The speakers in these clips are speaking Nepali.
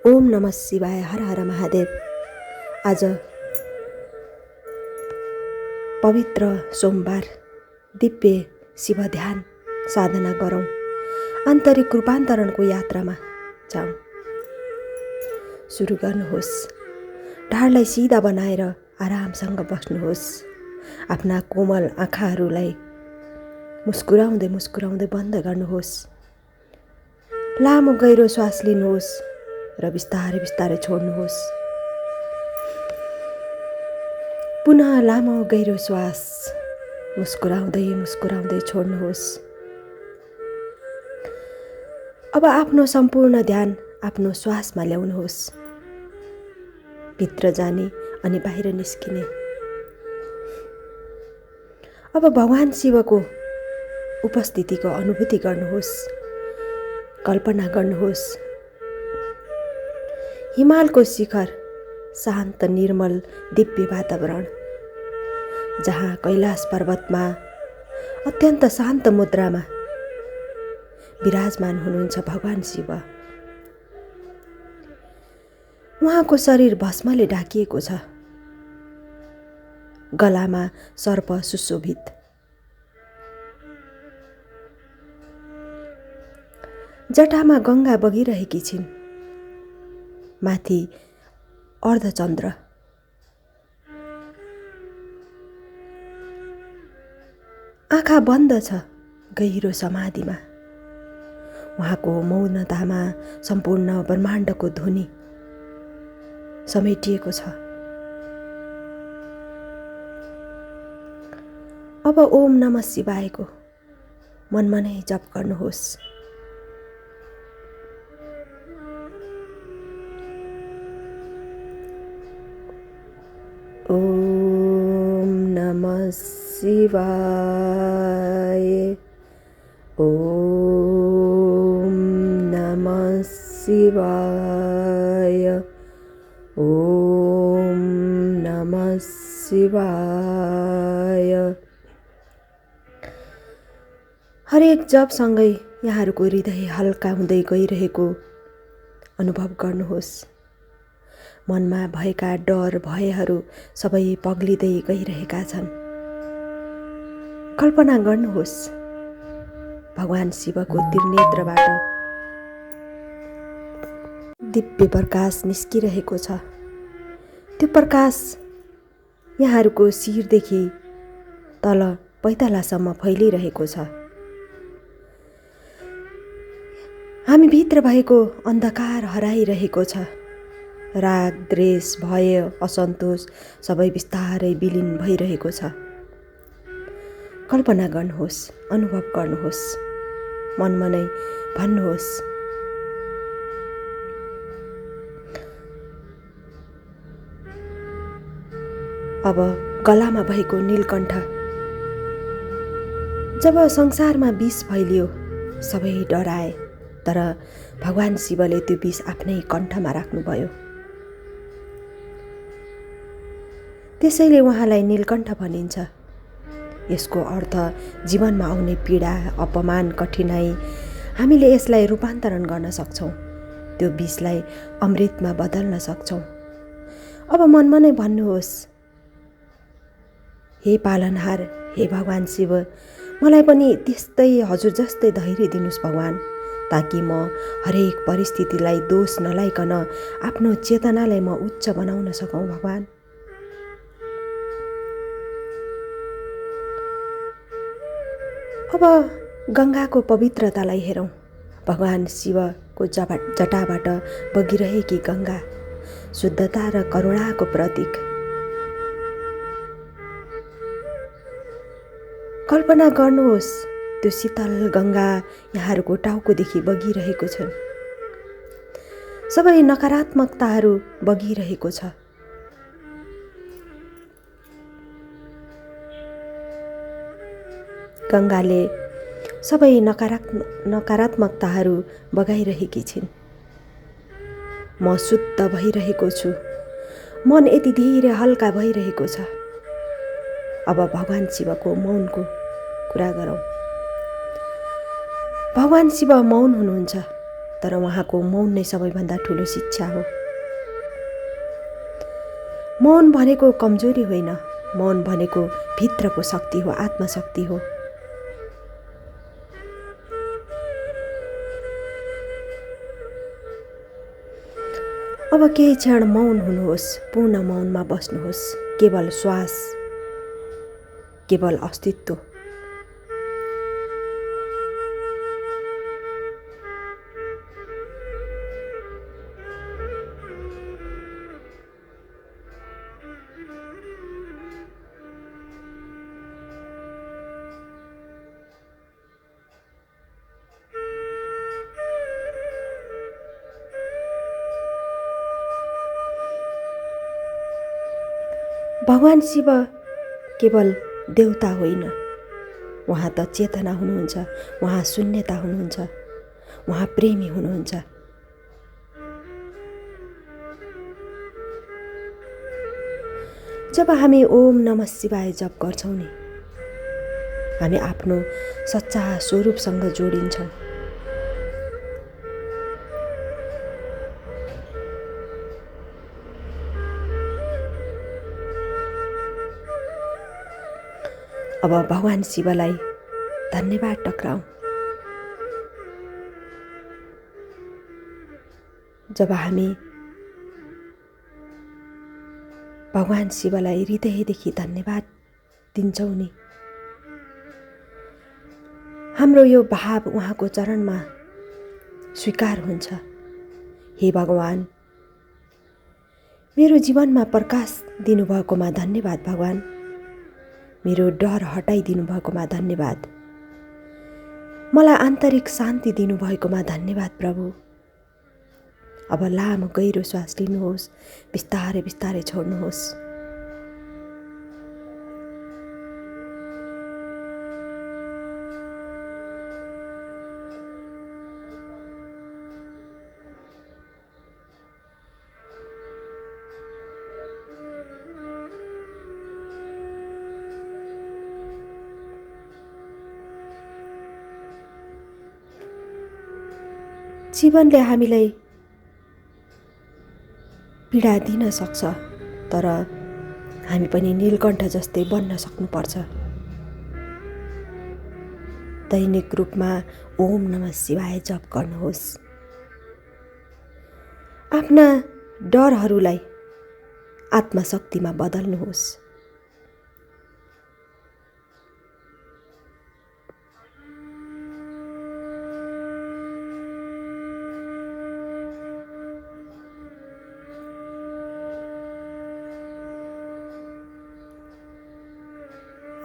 ओम नमः शिवाय। हर हर महादेव। आज पवित्र सोमबार दिव्य शिव ध्यान साधना गरौँ। आन्तरिक रूपान्तरणको यात्रामा जाउँ। सुरु गर्नुहोस्। ढाडलाई सिधा बनाएर आरामसँग बस्नुहोस्। आफ्ना कोमल आँखाहरूलाई मुस्कुराउँदै मुस्कुराउँदै बन्द गर्नुहोस्। लामो गहिरो श्वास लिनुहोस् र बिस्तारै बिस्तारै छोड्नुहोस्। पुनः लामो गहिरो श्वास मुस्कुराउँदै मुस्कुराउँदै छोड्नुहोस्। अब आफ्नो सम्पूर्ण ध्यान आफ्नो श्वासमा ल्याउनुहोस्। भित्र जाने अनि बाहिर निस्किने। अब भगवान शिवको उपस्थितिको अनुभूति गर्नुहोस्। कल्पना गर्नुहोस्। हिमालको शिखर, शान्त निर्मल दिव्य वातावरण, जहाँ कैलाश पर्वतमा अत्यन्त शान्त मुद्रामा विराजमान हुनुहुन्छ भगवान शिव। उहाँको शरीर भस्मले ढाकिएको छ। गलामा सर्प सुशोभित। जटामा गङ्गा बगिरहेकी छिन्। माथि अर्धचन्द्र। आँखा बन्द छ गहिरो समाधिमा। उहाँको मौनतामा सम्पूर्ण ब्रह्माण्डको ध्वनि समेटिएको छ। अब ओम नमः शिवायको मनमनै जप गर्नुहोस्। ओम नमः शिवाय। ओम नमः शिवाय। ओम नमः शिवाय। हरेक जपसँगै यहाँहरूको हृदय हल्का हुँदै गइरहेको अनुभव गर्नुहोस्। मनमा भएका डर भयहरू सबै पग्लिँदै गइरहेका छन्। कल्पना गर्नुहोस् भगवान शिवको त्रिनेत्रबाट दिव्य प्रकाश निस्किरहेको छ। त्यो प्रकाश यहाँहरूको शिरदेखि तल पैतालासम्म फैलिरहेको छ। हामी भित्र भएको अन्धकार हराइरहेको छ। राग, द्वेष, भय, असन्तोष सबै बिस्तारै विलीन भइरहेको छ। कल्पना गर्नुहोस्, अनुभव गर्नुहोस्, मनमनै भन्नुहोस्। अब गलामा भएको नीलकण्ठ। जब संसारमा विष फैलियो सबै डराए, तर भगवान शिवले त्यो विष आफ्नै कण्ठमा राख्नुभयो। त्यसैले उहाँलाई नीलकण्ठ भनिन्छ। यसको अर्थ जीवनमा आउने पीडा, अपमान, कठिनाई, हामीले यसलाई रूपान्तरण गर्न सक्छौँ। त्यो विषलाई अमृतमा बदल्न सक्छौँ। अब मनमनै भन्नुहोस्, हे पालनहार, हे भगवान शिव, मलाई पनि त्यस्तै हजुर जस्तै धैर्य दिनुहोस् भगवान, ताकि म हरेक परिस्थितिलाई दोष नलाइकन आफ्नो चेतनालाई म उच्च बनाउन सकौँ भगवान। अब गङ्गाको पवित्रतालाई हेरौँ। भगवान शिवको जटाबाट बगिरहेकी गङ्गा शुद्धता र करुणाको प्रतीक। कल्पना गर्नुहोस् त्यो शीतल गङ्गा यहाँहरूको टाउकोदेखि बगिरहेको छ। सबै नकारात्मकताहरू बगिरहेको छ। गङ्गाले सबै नकारात्मकताहरू बगाइरहेकी छिन्। म शुद्ध भइरहेको छु। मन यति धेरै हल्का भइरहेको छ। अब भगवान शिवको मौनको कुरा गरौँ। भगवान शिव मौन हुनुहुन्छ, तर उहाँको मौन नै सबैभन्दा ठुलो शिक्षा हो। मौन भनेको कमजोरी होइन, मौन भनेको भित्रको शक्ति हो, आत्मशक्ति हो। अब केही क्षण मौन हुनुहोस्, पूर्ण मौनमा बस्नुहोस्, केवल श्वास, केवल अस्तित्व। भगवान शिव केवल देवता होइन, उहाँ त चेतना हुनुहुन्छ, उहाँ शून्यता हुनुहुन्छ, उहाँ प्रेमी हुनुहुन्छ। जब हामी ओम नमः शिवाय जप गर्छौँ नि, हामी आफ्नो सच्चा स्वरूपसँग जोडिन्छौँ। अब भगवान शिवलाई धन्यवाद टक्राउँ। जब हामी भगवान शिवलाई हृदयदेखि धन्यवाद दिन्छौँ नि, हाम्रो यो भाव उहाँको चरणमा स्वीकार हुन्छ। हे भगवान, मेरो जीवनमा प्रकाश दिनुभएकोमा धन्यवाद भगवान, मेरो डर हटाइदिनु भएकोमा धन्यवाद, मलाई आन्तरिक शान्ति दिनुभएकोमा धन्यवाद प्रभु। अब लामो गहिरो श्वास लिनुहोस्, बिस्तारै बिस्तारै छोड्नुहोस्। जीवनले हामीलाई पीडा दिन सक्छ, तर हामी पनि नीलकण्ठ जस्तै बन्न सक्नुपर्छ। दैनिक रूपमा ओम नमः शिवाय जप गर्नुहोस्। आफ्ना डरहरूलाई आत्मशक्तिमा बदल्नुहोस्।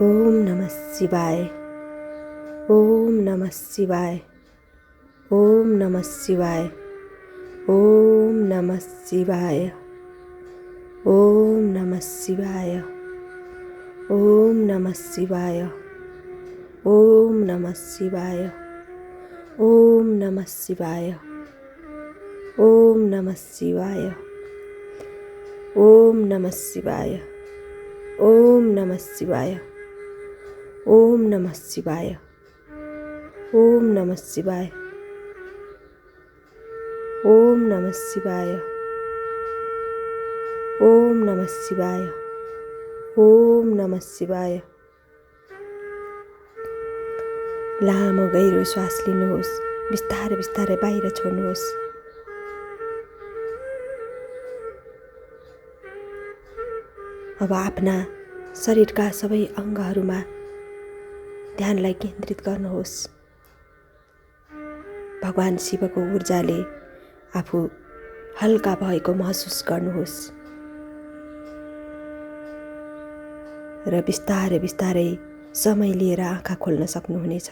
ओम नमः शिवाय, ओम नमः शिवाय, ओम नमः शिवाय, ओम नमः शिवाय, ओम नमः शिवाय, ओम नमः शिवाय, ओम नमः शिवाय, ओम नमः शिवाय, ओम नमः शिवाय, ओम नमः शिवाय, ओम नमः शिवाय, ओम नमः शिवाय, ओम नमः शिवाय, ओम नमः शिवाय, ओम नमः शिवाय, ओम नमः शिवाय। लामो गहिरो श्वास लिनुहोस्, बिस्तारै बिस्तारै बाहिर छोड्नुहोस्। अब आफ्ना शरीरका सबै अङ्गहरूमा ध्यानलाई केन्द्रित गर्नुहोस्। भगवान शिवको ऊर्जाले आफू हल्का भएको महसुस गर्नुहोस् र बिस्तारै बिस्तारै समय लिएर आँखा खोल्न सक्नुहुनेछ।